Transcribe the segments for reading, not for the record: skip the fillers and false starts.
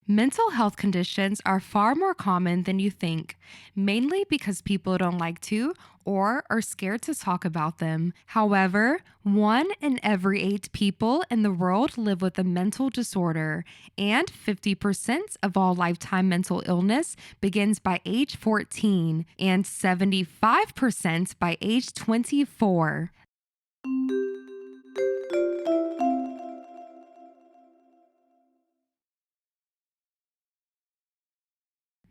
Mental health conditions are far more common than you think, mainly because people don't like to or are scared to talk about them. However, 1 in every 8 people in the world live with a mental disorder, and 50% of all lifetime mental illness begins by age 14 and 75% by age 24.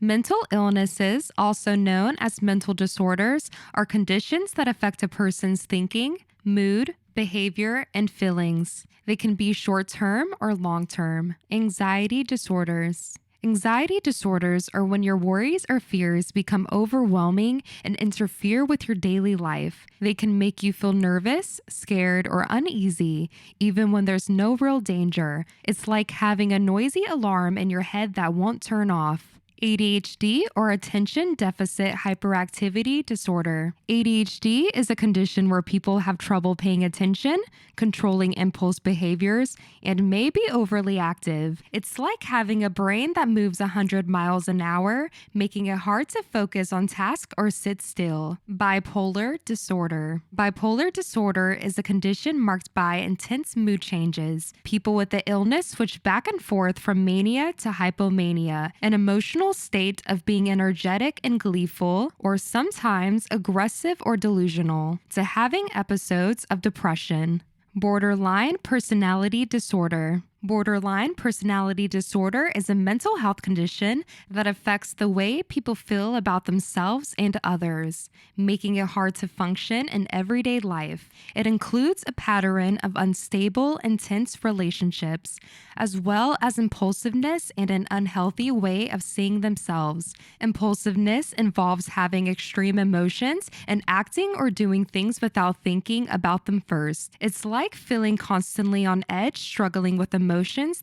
Mental illnesses, also known as mental disorders, are conditions that affect a person's thinking, mood, behavior, and feelings. They can be short term or long term. Anxiety disorders. Anxiety disorders are when your worries or fears become overwhelming and interfere with your daily life. They can make you feel nervous, scared, or uneasy, even when there's no real danger. It's like having a noisy alarm in your head that won't turn off. ADHD, or Attention Deficit Hyperactivity Disorder. ADHD is a condition where people have trouble paying attention, controlling impulse behaviors, and may be overly active. It's like having a brain that moves 100 miles an hour, making it hard to focus on tasks or sit still. Bipolar Disorder. Bipolar disorder is a condition marked by intense mood changes. People with the illness switch back and forth from mania to hypomania, an emotional state of being energetic and gleeful, or sometimes aggressive or delusional, to having episodes of depression. Borderline personality disorder. Borderline personality disorder is a mental health condition that affects the way people feel about themselves and others, making it hard to function in everyday life. It includes a pattern of unstable, intense relationships, as well as impulsiveness and an unhealthy way of seeing themselves. Impulsiveness involves having extreme emotions and acting or doing things without thinking about them first. It's like feeling constantly on edge, struggling with emotions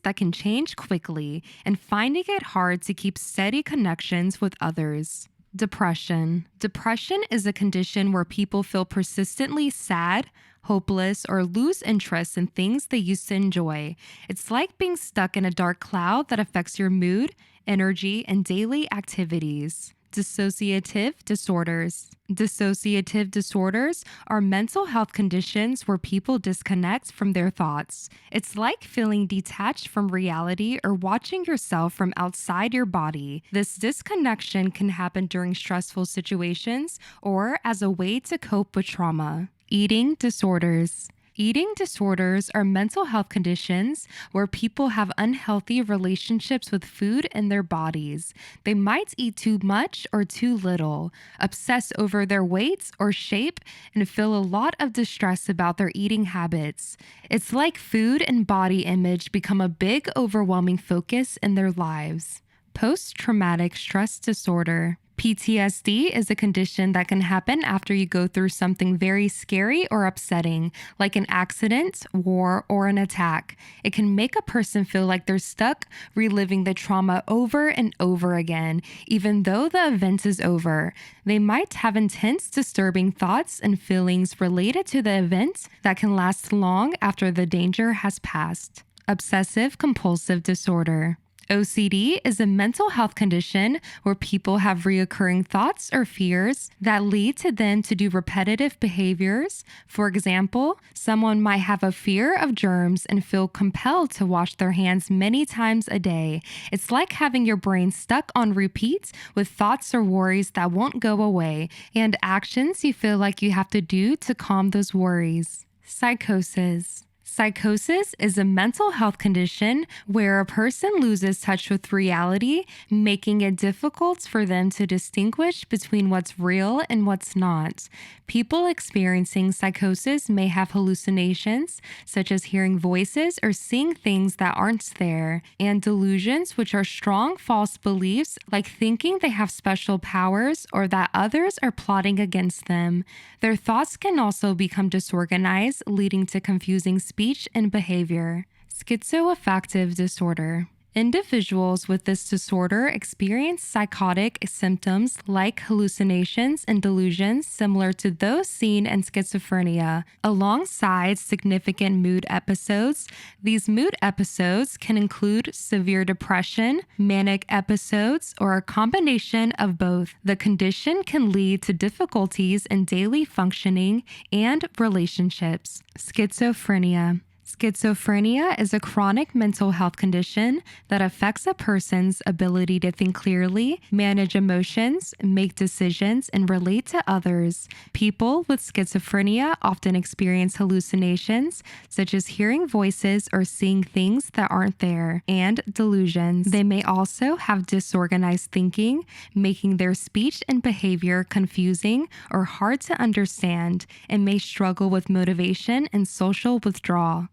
that can change quickly, and finding it hard to keep steady connections with others. Depression. Depression is a condition where people feel persistently sad, hopeless, or lose interest in things they used to enjoy. It's like being stuck in a dark cloud that affects your mood, energy, and daily activities. Dissociative disorders. Dissociative disorders are mental health conditions where people disconnect from their thoughts. It's like feeling detached from reality or watching yourself from outside your body. This disconnection can happen during stressful situations or as a way to cope with trauma. Eating disorders. Eating disorders are mental health conditions where people have unhealthy relationships with food and their bodies. They might eat too much or too little, obsess over their weight or shape, and feel a lot of distress about their eating habits. It's like food and body image become a big, overwhelming focus in their lives. Post-traumatic stress disorder. PTSD is a condition that can happen after you go through something very scary or upsetting, like an accident, war, or an attack. It can make a person feel like they're stuck reliving the trauma over and over again, even though the event is over. They might have intense, disturbing thoughts and feelings related to the event that can last long after the danger has passed. Obsessive-Compulsive Disorder. OCD is a mental health condition where people have reoccurring thoughts or fears that lead to them to do repetitive behaviors. For example, someone might have a fear of germs and feel compelled to wash their hands many times a day. It's like having your brain stuck on repeat with thoughts or worries that won't go away, and actions you feel like you have to do to calm those worries. Psychosis. Psychosis is a mental health condition where a person loses touch with reality, making it difficult for them to distinguish between what's real and what's not. People experiencing psychosis may have hallucinations, such as hearing voices or seeing things that aren't there, and delusions, which are strong false beliefs like thinking they have special powers or that others are plotting against them. Their thoughts can also become disorganized, leading to confusing speech and behavior. Schizoaffective disorder. Individuals with this disorder experience psychotic symptoms like hallucinations and delusions similar to those seen in schizophrenia. Alongside significant mood episodes, these mood episodes can include severe depression, manic episodes, or a combination of both. The condition can lead to difficulties in daily functioning and relationships. Schizophrenia. Schizophrenia is a chronic mental health condition that affects a person's ability to think clearly, manage emotions, make decisions, and relate to others. People with schizophrenia often experience hallucinations, such as hearing voices or seeing things that aren't there, and delusions. They may also have disorganized thinking, making their speech and behavior confusing or hard to understand, and may struggle with motivation and social withdrawal.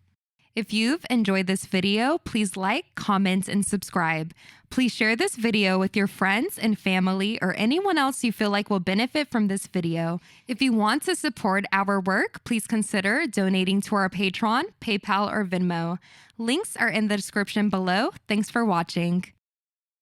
If you've enjoyed this video, please like, comment, and subscribe. Please share this video with your friends and family or anyone else you feel like will benefit from this video. If you want to support our work, please consider donating to our Patreon, PayPal, or Venmo. Links are in the description below. Thanks for watching.